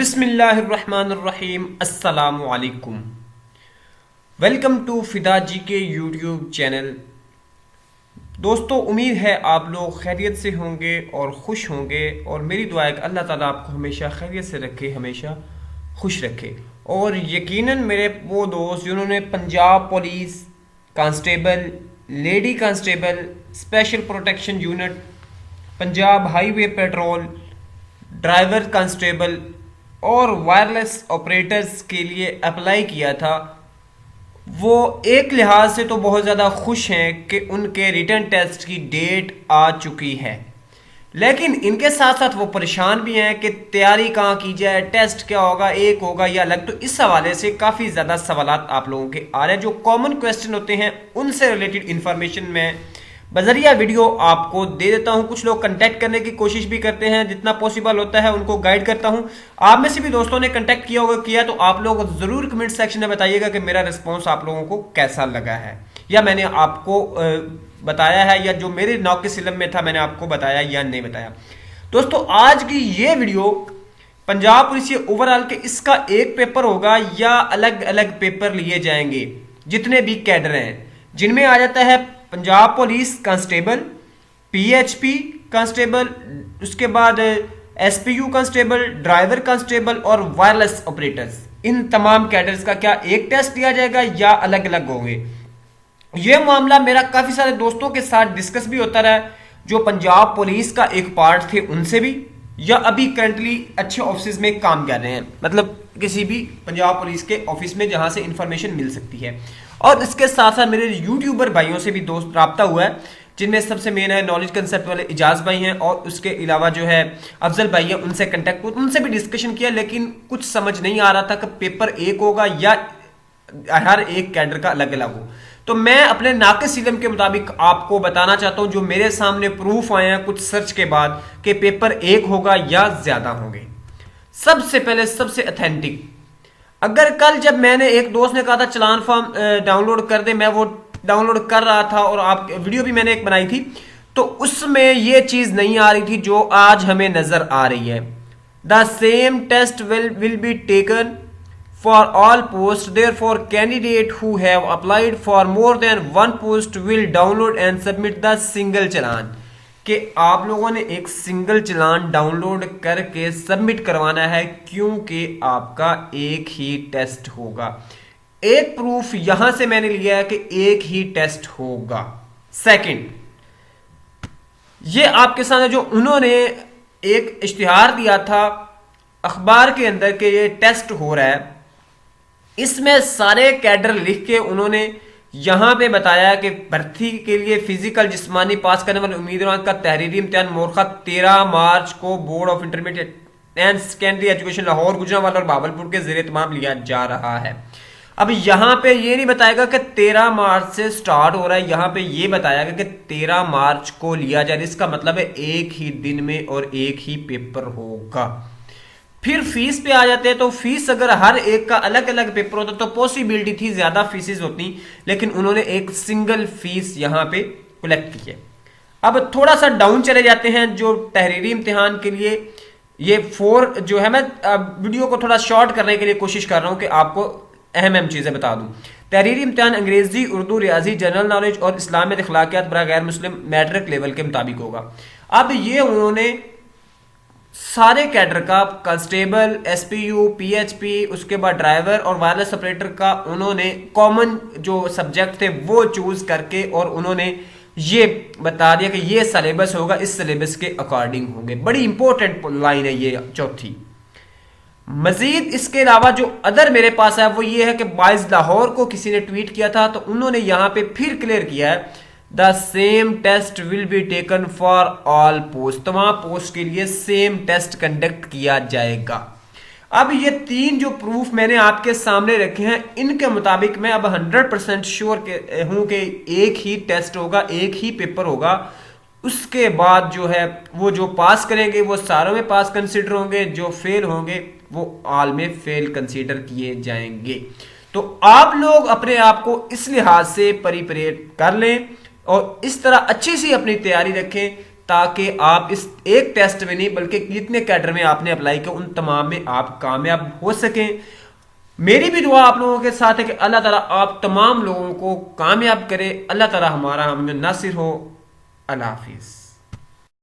बिस्मिल्लाहिर्रहमानिर्रहीम अस्सलामुअलैकुम। Welcome to फिदा जी के यूट्यूब चैनल। दोस्तों, उम्मीद है आप लोग खैरियत से होंगे और खुश होंगे और मेरी दुआ है कि अल्लाह ताला आपको हमेशा खैरियत से रखे, हमेशा खुश रखे। और यकीनन मेरे वो दोस्त जिन्होंने Punjab police constable, lady constable, special protection unit, Punjab highway petrol, driver constable और वायरलेस ऑपरेटर्स के लिए अप्लाई किया था, वो एक लिहाज से तो बहुत ज़्यादा खुश हैं कि उनके रिटर्न टेस्ट की डेट आ चुकी है। लेकिन इनके साथ साथ वो परेशान भी हैं कि तैयारी कहाँ की जाए, टेस्ट क्या होगा, एक होगा या अलग। तो इस हवाले से काफ़ी ज़्यादा सवालात आप लोगों के आ रहे हैं। जो कॉमन क्वेश्चन होते हैं उनसे रिलेटेड इन्फॉर्मेशन मैं बजरिया वीडियो आपको दे देता हूं। कुछ लोग कांटेक्ट करने की कोशिश भी करते हैं, जितना पॉसिबल होता है उनको गाइड करता हूं। आप में से भी दोस्तों ने कांटेक्ट किया होगा, किया तो आप लोग जरूर कमेंट सेक्शन में बताइएगा कि मेरा रिस्पॉन्स आप लोगों को कैसा लगा है, या मैंने आपको बताया है, या जो मेरे नौके सिलम में था मैंने आपको बताया या नहीं बताया। दोस्तों, आज की ये वीडियो पंजाब पुलिस ओवरऑल के इसका एक पेपर होगा या अलग अलग पेपर लिए जाएंगे, जितने भी कैडर हैं, जिनमें आ जाता है Punjab police constable, PHP constable, उसके बाद एसपीयू कांस्टेबल, ड्राइवर कांस्टेबल और वायरलेस ऑपरेटर्स। इन तमाम कैडर्स का क्या एक टेस्ट लिया जाएगा या अलग अलग होंगे? यह मामला मेरा काफी सारे दोस्तों के साथ डिस्कस भी होता रहा, जो पंजाब पुलिस का एक पार्ट थे उनसे भी, या अभी करंटली अच्छे ऑफिस में काम कर रहे हैं, मतलब किसी भी पंजाब पुलिस के ऑफिस में जहां से इंफॉर्मेशन मिल सकती है। और इसके साथ साथ मेरे यूट्यूबर भाइयों से भी दोस्त राब्ता हुआ है, जिनमें सबसे मेन है नॉलेज कंसेप्ट वाले इजाज भाई हैं, और उसके अलावा जो है अफजल भाई है, उनसे कंटेक्ट हुआ, उनसे भी डिस्कशन किया। लेकिन कुछ समझ नहीं आ रहा था कि पेपर एक होगा या हर एक कैडर का अलग अलग हो। तो मैं अपने नाकिस इल्म के मुताबिक आपको बताना चाहता हूं, जो मेरे सामने प्रूफ आए हैं कुछ सर्च के बाद, कि पेपर एक होगा या ज्यादा होंगे। सबसे पहले सबसे ऑथेंटिक, अगर कल जब मैंने एक दोस्त ने कहा था चलान फॉर्म डाउनलोड कर दे, मैं वो डाउनलोड कर रहा था और आप वीडियो भी मैंने एक बनाई थी, तो उसमें ये चीज नहीं आ रही थी जो आज हमें नजर आ रही है। The same test will be taken for all post, therefore candidate who have applied for more than one post will download and submit the single challan. कि आप लोगों ने एक सिंगल चलान डाउनलोड करके सबमिट करवाना है, क्योंकि आपका एक ही टेस्ट होगा। एक प्रूफ यहां से मैंने लिया है कि एक ही टेस्ट होगा। सेकंड, ये आपके सामने जो उन्होंने एक इश्तिहार दिया था अखबार के अंदर कि ये टेस्ट हो रहा है, इसमें सारे कैडर लिख के उन्होंने यहां पे बताया कि भर्ती के लिए फिजिकल जिस्मानी पास करने वाले उम्मीदवार का तहरीरी इम्तिहान मोरखा 13 मार्च को board of intermediate and secondary education Lahore, Gujranwala और बावलपुर के ज़ेरे तमाम लिया जा रहा है। अब यहां पे ये नहीं बताएगा कि 13 मार्च से स्टार्ट हो रहा है, यहां पे ये बताएगा कि 13 मार्च को लिया जाए। इसका मतलब है एक ही दिन में और एक ही पेपर होगा। फिर फीस पे आ जाते हैं, तो फीस अगर हर एक का अलग अलग पेपर होता तो पॉसिबिलिटी थी ज्यादा फीसेस होती, लेकिन उन्होंने एक सिंगल फीस यहां पे कलेक्ट की है। अब थोड़ा सा डाउन चले जाते हैं, जो तहरीरी इम्तिहान के लिए ये 4 जो है, मैं वीडियो को थोड़ा शॉर्ट करने के लिए कोशिश कर रहा हूं कि आपको अहम चीजें बता दूं। तहरीरी इम्तिहान अंग्रेजी, उर्दू, रियाजी, जनरल नॉलेज और इस्लामिक अखलाकियात बरा गैर मुस्लिम मैट्रिक लेवल के मुताबिक होगा। अब ये उन्होंने सारे कैडर का, कांस्टेबल, एसपीयू, पीएचपी, उसके बाद ड्राइवर और वायरलेस ऑपरेटर का उन्होंने कॉमन जो सब्जेक्ट थे वो चूज करके और उन्होंने ये बता दिया कि ये सिलेबस होगा, इस सिलेबस के अकॉर्डिंग होंगे। बड़ी इंपॉर्टेंट लाइन है ये चौथी। मजीद इसके अलावा जो अदर मेरे पास है वो ये है कि 22 लाहौर को किसी ने ट्वीट किया था, तो उन्होंने यहां पे फिर क्लियर किया है, the same test will be taken for all post. तमाम पोस्ट के लिए सेम टेस्ट कंडक्ट किया जाएगा। अब ये 3 जो प्रूफ मैंने आपके सामने रखे हैं, इनके मुताबिक मैं अब 100% श्योर हूं कि एक ही टेस्ट होगा, एक ही पेपर होगा। उसके बाद जो है वो जो पास करेंगे वो सारों में पास कंसीडर होंगे, जो फेल होंगे वो ऑल में फेल कंसीडर किए जाएंगे। तो आप लोग अपने आप को इस लिहाज से प्रिपेयर कर लें और इस तरह अच्छी सी अपनी तैयारी रखें, ताकि आप इस एक टेस्ट में नहीं बल्कि जितने कैडर में आपने अप्लाई किया उन तमाम में आप कामयाब हो सकें। मेरी भी दुआ आप लोगों के साथ है कि अल्लाह ताला आप तमाम लोगों को कामयाब करे। अल्लाह ताला हमारा हम में नासिर हो। अल्लाह हाफिज़।